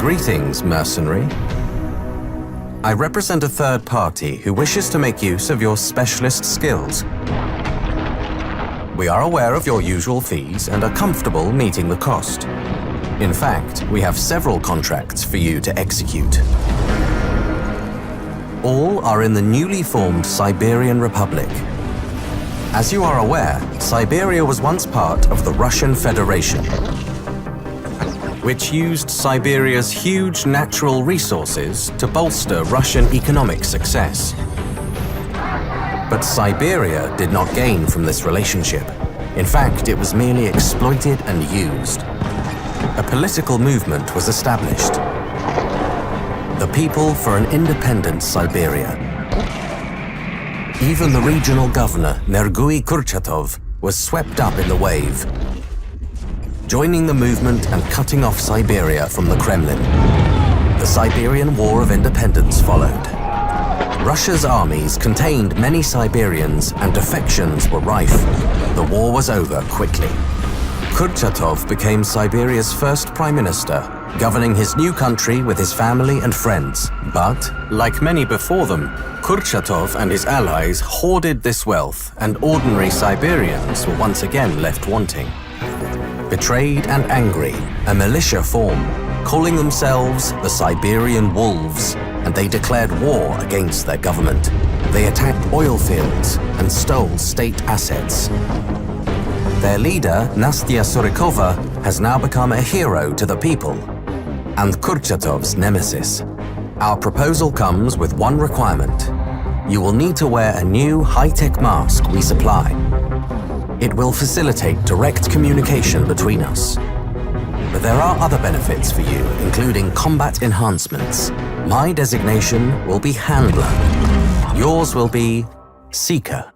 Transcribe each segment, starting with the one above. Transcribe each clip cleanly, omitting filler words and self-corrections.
Greetings, mercenary. I represent a third party who wishes to make use of your specialist skills. We are aware of your usual fees and are comfortable meeting the cost. In fact, we have several contracts for you to execute. All are in the newly formed Siberian Republic. As you are aware, Siberia was once part of the Russian Federation, which used Siberia's huge natural resources to bolster Russian economic success. But Siberia did not gain from this relationship. In fact, it was merely exploited and used. A political movement was established. The People for an Independent Siberia. Even the regional governor, Nergui Kurchatov, was swept up in the wave, joining the movement and cutting off Siberia from the Kremlin. The Siberian War of Independence followed. Russia's armies contained many Siberians and defections were rife. The war was over quickly. Kurchatov became Siberia's first prime minister, governing his new country with his family and friends. But, like many before them, Kurchatov and his allies hoarded this wealth, and ordinary Siberians were once again left wanting. Betrayed and angry, a militia formed, calling themselves the Siberian Wolves, and they declared war against their government. They attacked oil fields and stole state assets. Their leader, Nastya Surikova, has now become a hero to the people, and Kurchatov's nemesis. Our proposal comes with one requirement. You will need to wear a new high-tech mask we supply. It will facilitate direct communication between us. But there are other benefits for you, including combat enhancements. My designation will be Handler. Yours will be Seeker.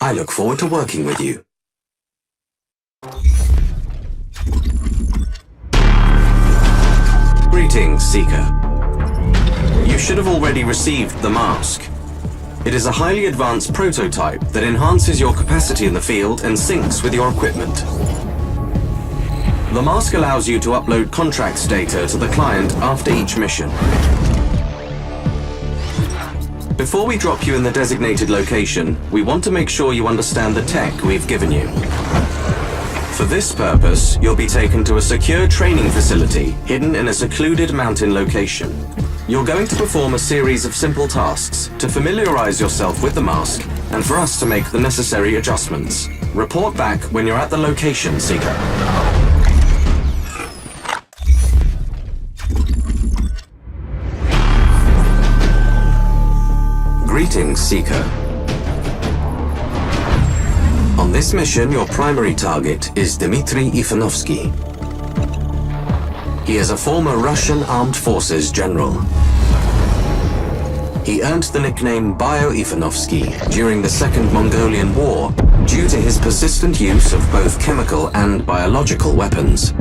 I look forward to working with you. Greetings, Seeker. You should have already received the mask. It is a highly advanced prototype that enhances your capacity in the field and syncs with your equipment. The mask allows you to upload contracts data to the client after each mission. Before we drop you in the designated location, we want to make sure you understand the tech we've given you. For this purpose, you'll be taken to a secure training facility hidden in a secluded mountain location. You're going to perform a series of simple tasks to familiarize yourself with the mask and for us to make the necessary adjustments. Report back when you're at the location, Seeker. Greetings, Seeker. On this mission, your primary target is Dmitry Ivanovsky. He is a former Russian Armed Forces general. He earned the nickname Bio-Ivanovsky during the Second Mongolian War due to his persistent use of both chemical and biological weapons.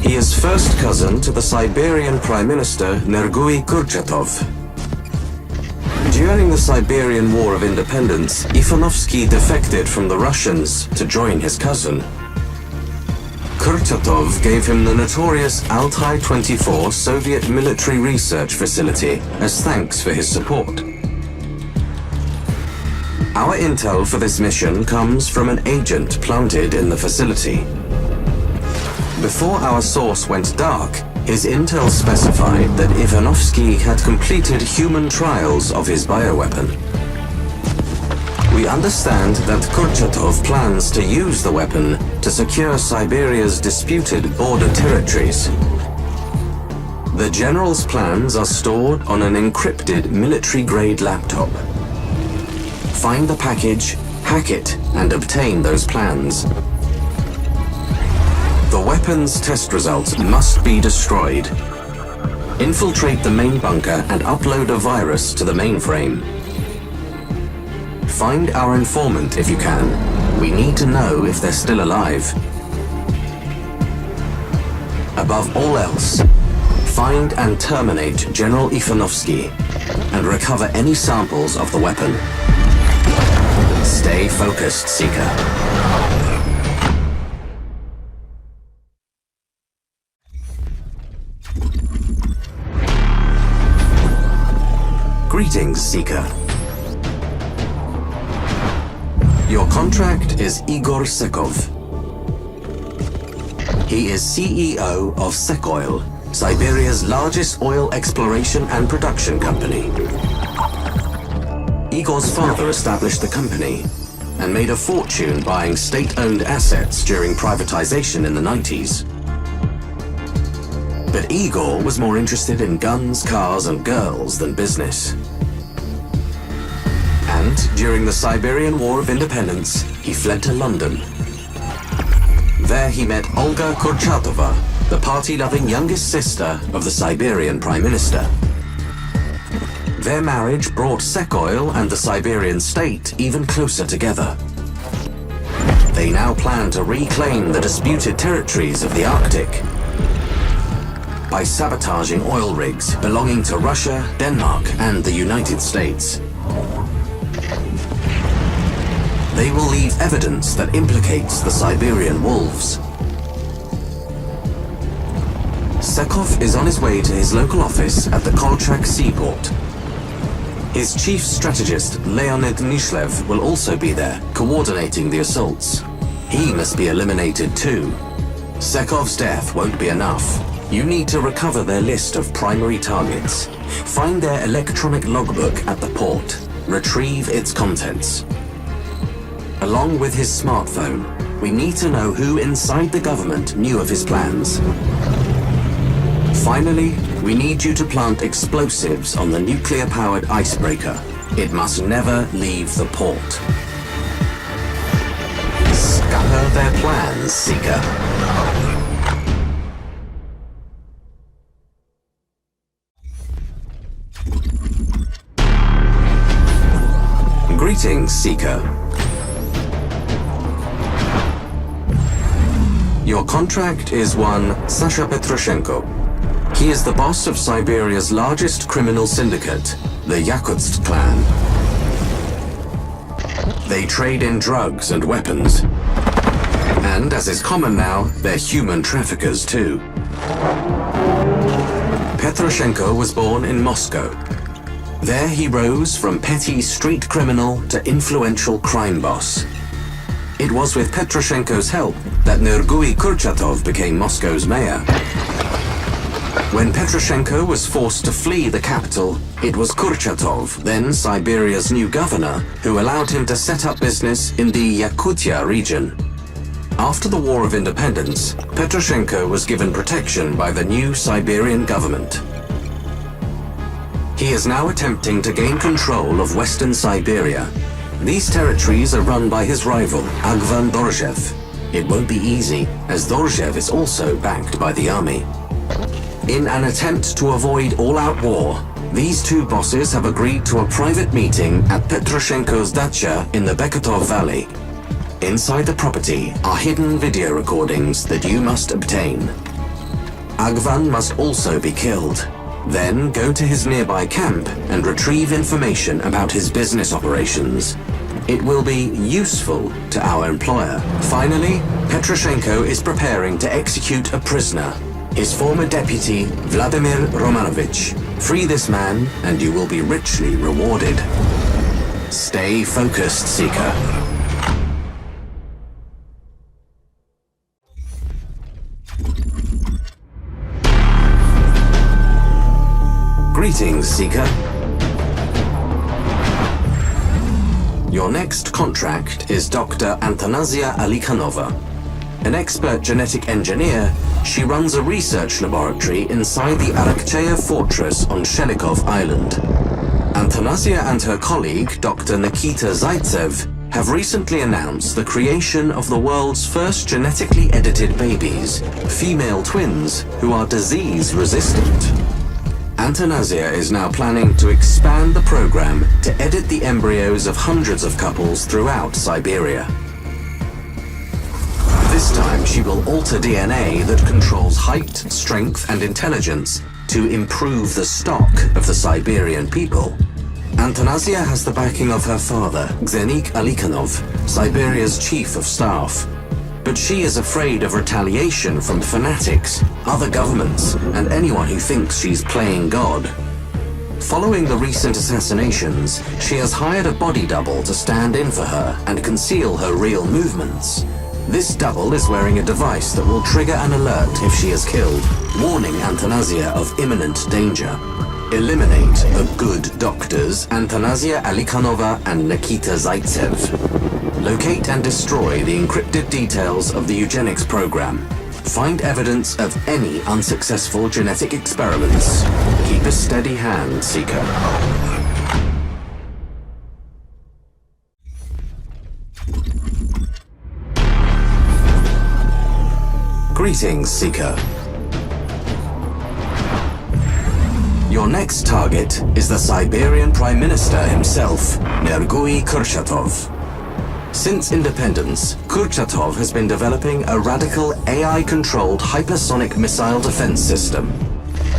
He is first cousin to the Siberian Prime Minister Nergui Kurchatov. During the Siberian War of Independence, Ivanovsky defected from the Russians to join his cousin. Kurchatov gave him the notorious Altai-24 Soviet military research facility as thanks for his support. Our intel for this mission comes from an agent planted in the facility. Before our source went dark, his intel specified that Ivanovsky had completed human trials of his bioweapon. We understand that Kurchatov plans to use the weapon to secure Siberia's disputed border territories. The general's plans are stored on an encrypted military-grade laptop. Find the package, hack it, and obtain those plans. The weapon's test results must be destroyed. Infiltrate the main bunker and upload a virus to the mainframe. Find our informant if you can. We need to know if they're still alive. Above all else, find and terminate General Ivanovsky and recover any samples of the weapon. Stay focused, Seeker. Greetings, Seeker. Your contract is Igor Sekov. He is CEO of Sekoil, Siberia's largest oil exploration and production company. Igor's father established the company and made a fortune buying state-owned assets during privatization in the 90s. But Igor was more interested in guns, cars, and girls than business. And during the Siberian War of Independence, he fled to London. There he met Olga Kurchatova, the party-loving youngest sister of the Siberian Prime Minister. Their marriage brought Sekoil and the Siberian state even closer together. They now plan to reclaim the disputed territories of the Arctic by sabotaging oil rigs belonging to Russia, Denmark, and the United States. They will leave evidence that implicates the Siberian wolves. Sekov is on his way to his local office at the Kolchak seaport. His chief strategist, Leonid Nishlev, will also be there, coordinating the assaults. He must be eliminated too. Sekov's death won't be enough. You need to recover their list of primary targets. Find their electronic logbook at the port. Retrieve its contents. Along with his smartphone, we need to know who inside the government knew of his plans. Finally, we need you to plant explosives on the nuclear-powered icebreaker. It must never leave the port. Scupper their plans, Seeker. Greetings, Seeker. Your contract is one Sasha Petroshenko. He is the boss of Siberia's largest criminal syndicate, the Yakutsk clan. They trade in drugs and weapons. And, as is common now, they're human traffickers too. Petroshenko was born in Moscow. There he rose from petty street criminal to influential crime boss. It was with Petroshenko's help that Nergui Kurchatov became Moscow's mayor. When Petroshenko was forced to flee the capital, it was Kurchatov, then Siberia's new governor, who allowed him to set up business in the Yakutia region. After the War of Independence, Petroshenko was given protection by the new Siberian government. He is now attempting to gain control of Western Siberia. These territories are run by his rival, Agvan Dorjev. It won't be easy, as Dorjev is also backed by the army. In an attempt to avoid all-out war, these two bosses have agreed to a private meeting at Petroshenko's dacha in the Beketov Valley. Inside the property are hidden video recordings that you must obtain. Agvan must also be killed. Then go to his nearby camp and retrieve information about his business operations. It will be useful to our employer. Finally, Petroshenko is preparing to execute a prisoner, his former deputy, Vladimir Romanovich. Free this man, and you will be richly rewarded. Stay focused, Seeker. Greetings, Seeker. Your next contract is Dr. Antonasia Alikhanova. An expert genetic engineer, she runs a research laboratory inside the Arakcheya fortress on Shelikov Island. Antonasia and her colleague, Dr. Nikita Zaitsev, have recently announced the creation of the world's first genetically edited babies, female twins who are disease-resistant. Antonasia is now planning to expand the program to edit the embryos of hundreds of couples throughout Siberia. This time she will alter DNA that controls height, strength, and intelligence to improve the stock of the Siberian people. Antonasia has the backing of her father, Xenik Alikhanov, Siberia's chief of staff. But she is afraid of retaliation from fanatics, other governments, and anyone who thinks she's playing God. Following the recent assassinations, she has hired a body double to stand in for her and conceal her real movements. This double is wearing a device that will trigger an alert if she is killed, warning Anthanasia of imminent danger. Eliminate the good doctors Anthanasia Alikhanova and Nikita Zaitsev. Locate and destroy the encrypted details of the eugenics program. Find evidence of any unsuccessful genetic experiments. Keep a steady hand, Seeker. Greetings, Seeker. Your next target is the Siberian Prime Minister himself, Nergui Kurchatov. Since independence, Kurchatov has been developing a radical AI-controlled hypersonic missile defense system.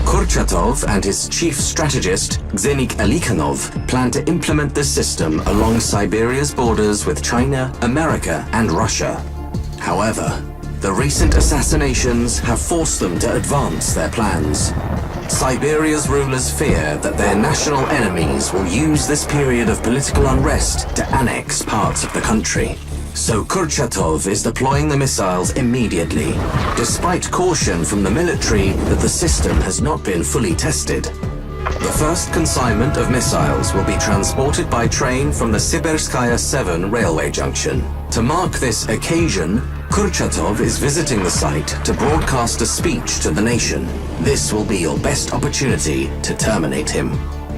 Kurchatov and his chief strategist, Xenik Alikhanov, plan to implement this system along Siberia's borders with China, America, and Russia. However, the recent assassinations have forced them to advance their plans. Siberia's rulers fear that their national enemies will use this period of political unrest to annex parts of the country. So Kurchatov is deploying the missiles immediately, despite caution from the military that the system has not been fully tested. The first consignment of missiles will be transported by train from the Siberia 7 railway junction. To mark this occasion, Kurchatov is visiting the site to broadcast a speech to the nation. This will be your best opportunity to terminate him.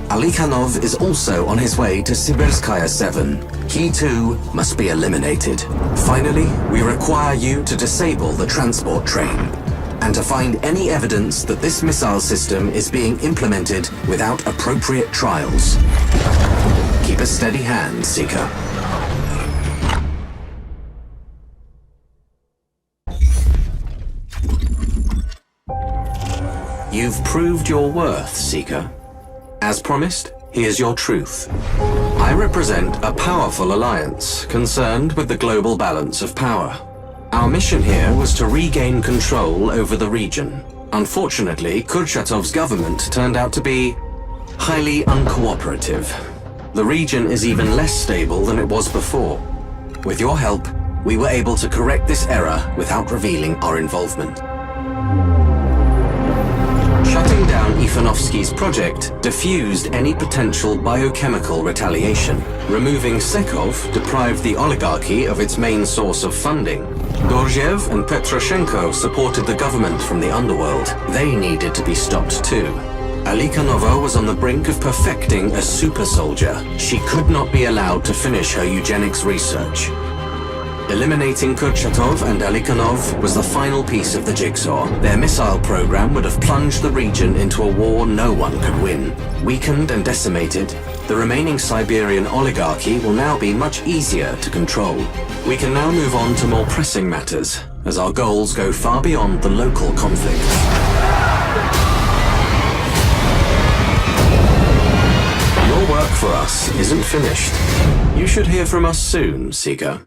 Alikhanov is also on his way to Siberia 7. He too must be eliminated. Finally, we require you to disable the transport train and to find any evidence that this missile system is being implemented without appropriate trials. Keep a steady hand, Seeker. You've proved your worth, Seeker. As promised, here's your truth. I represent a powerful alliance concerned with the global balance of power. Our mission here was to regain control over the region. Unfortunately, Kurchatov's government turned out to be highly uncooperative. The region is even less stable than it was before. With your help, we were able to correct this error without revealing our involvement. Shutting down Ivanovsky's project diffused any potential biochemical retaliation. Removing Sekov deprived the oligarchy of its main source of funding. Dorjev and Petroshenko supported the government from the underworld. They needed to be stopped too. Alikhanova was on the brink of perfecting a super soldier. She could not be allowed to finish her eugenics research. Eliminating Kurchatov and Alikhanov was the final piece of the jigsaw. Their missile program would have plunged the region into a war no one could win. Weakened and decimated, the remaining Siberian oligarchy will now be much easier to control. We can now move on to more pressing matters, as our goals go far beyond the local conflict. Your work for us isn't finished. You should hear from us soon, Seeker.